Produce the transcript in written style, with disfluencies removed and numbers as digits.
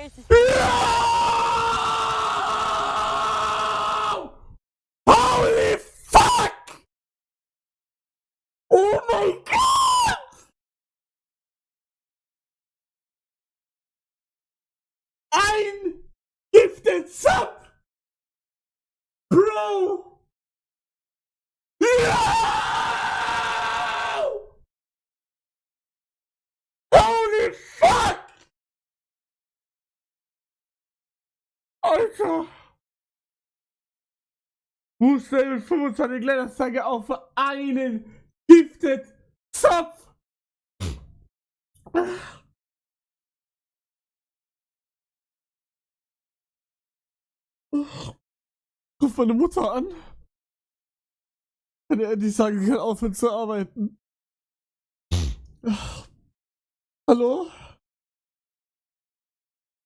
richtig. Holy fuck! Oh mein Gott! Ein Gifted Sub! Bro! Holy fuck! Alter! Booster mit 25 Kleidersteige auch für einen Gifted Zopf! Ruf meine Mutter an. Wenn er endlich sagen kann, aufhören zu arbeiten. Hallo?